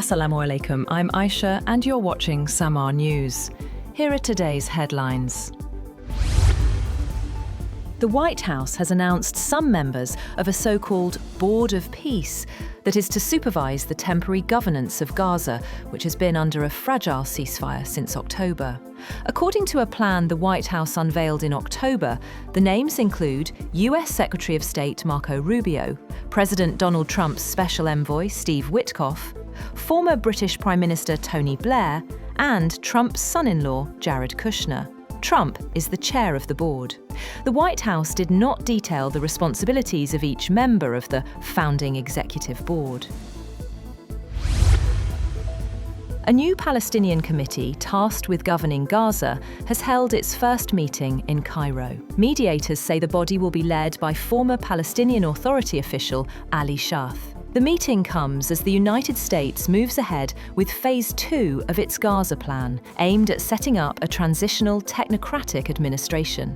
Assalamu alaikum, I'm Aisha and you're watching Samaa News. Here are today's headlines. The White House has announced some members of a so-called Board of Peace that is to supervise the temporary governance of Gaza, which has been under a fragile ceasefire since October. According to a plan the White House unveiled in October, the names include US Secretary of State Marco Rubio, President Donald Trump's Special Envoy Steve Witkoff, former British Prime Minister Tony Blair, and Trump's son-in-law Jared Kushner. Trump is the chair of the board. The White House did not detail the responsibilities of each member of the founding executive board. A new Palestinian committee tasked with governing Gaza has held its first meeting in Cairo. Mediators say the body will be led by former Palestinian Authority official Ali Shaath. The meeting comes as the United States moves ahead with Phase 2 of its Gaza plan, aimed at setting up a transitional technocratic administration.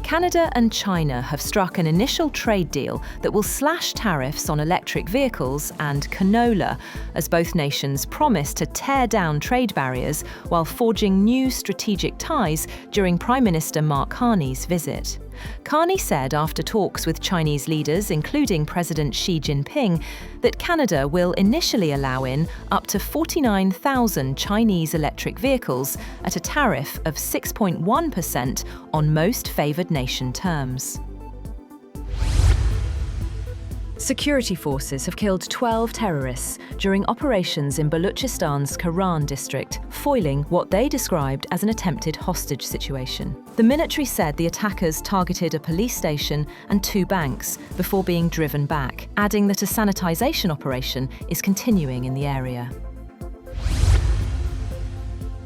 Canada and China have struck an initial trade deal that will slash tariffs on electric vehicles and canola, as both nations promise to tear down trade barriers while forging new strategic ties during Prime Minister Mark Carney's visit. Carney said after talks with Chinese leaders, including President Xi Jinping, that Canada will initially allow in up to 49,000 Chinese electric vehicles at a tariff of 6.1% on most favoured nation terms. Security forces have killed 12 terrorists during operations in Baluchistan's Karan district, foiling what they described as an attempted hostage situation. The military said the attackers targeted a police station and 2 banks before being driven back, adding that a sanitization operation is continuing in the area.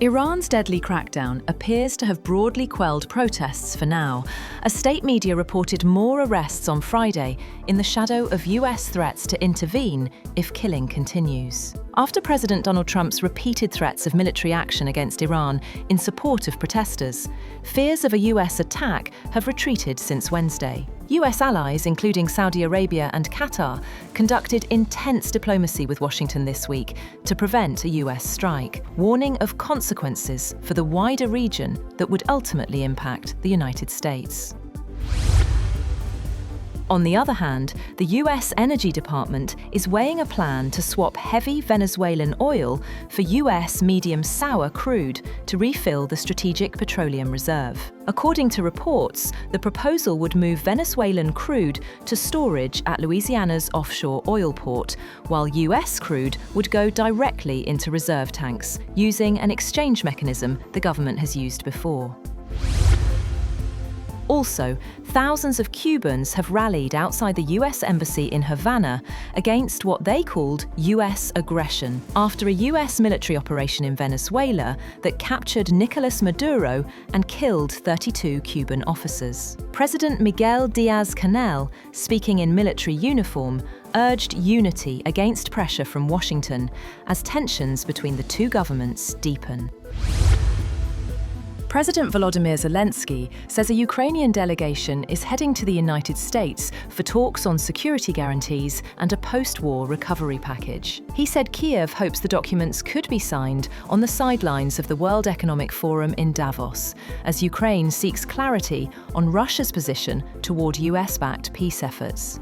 Iran's deadly crackdown appears to have broadly quelled protests for now, as state media reported more arrests on Friday in the shadow of US threats to intervene if killing continues. After President Donald Trump's repeated threats of military action against Iran in support of protesters, fears of a US attack have retreated since Wednesday. US allies, including Saudi Arabia and Qatar, conducted intense diplomacy with Washington this week to prevent a US strike, warning of consequences for the wider region that would ultimately impact the United States. On the other hand, the US Energy Department is weighing a plan to swap heavy Venezuelan oil for US medium sour crude to refill the Strategic Petroleum Reserve. According to reports, the proposal would move Venezuelan crude to storage at Louisiana's offshore oil port, while US crude would go directly into reserve tanks, using an exchange mechanism the government has used before. Also, thousands of Cubans have rallied outside the US Embassy in Havana against what they called US aggression after a US military operation in Venezuela that captured Nicolas Maduro and killed 32 Cuban officers. President Miguel Diaz-Canel, speaking in military uniform, urged unity against pressure from Washington as tensions between the two governments deepen. President Volodymyr Zelensky says a Ukrainian delegation is heading to the United States for talks on security guarantees and a post-war recovery package. He said Kiev hopes the documents could be signed on the sidelines of the World Economic Forum in Davos, as Ukraine seeks clarity on Russia's position toward US-backed peace efforts.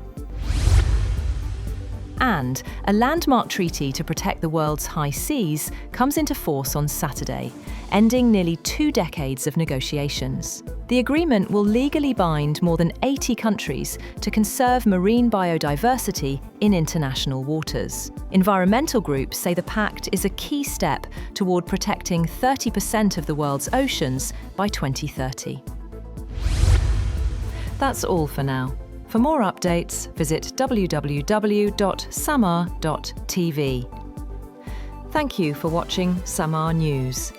And a landmark treaty to protect the world's high seas comes into force on Saturday, ending nearly 2 decades of negotiations. The agreement will legally bind more than 80 countries to conserve marine biodiversity in international waters. Environmental groups say the pact is a key step toward protecting 30% of the world's oceans by 2030. That's all for now. For more updates, visit www.samaa.tv. Thank you for watching Samaa News.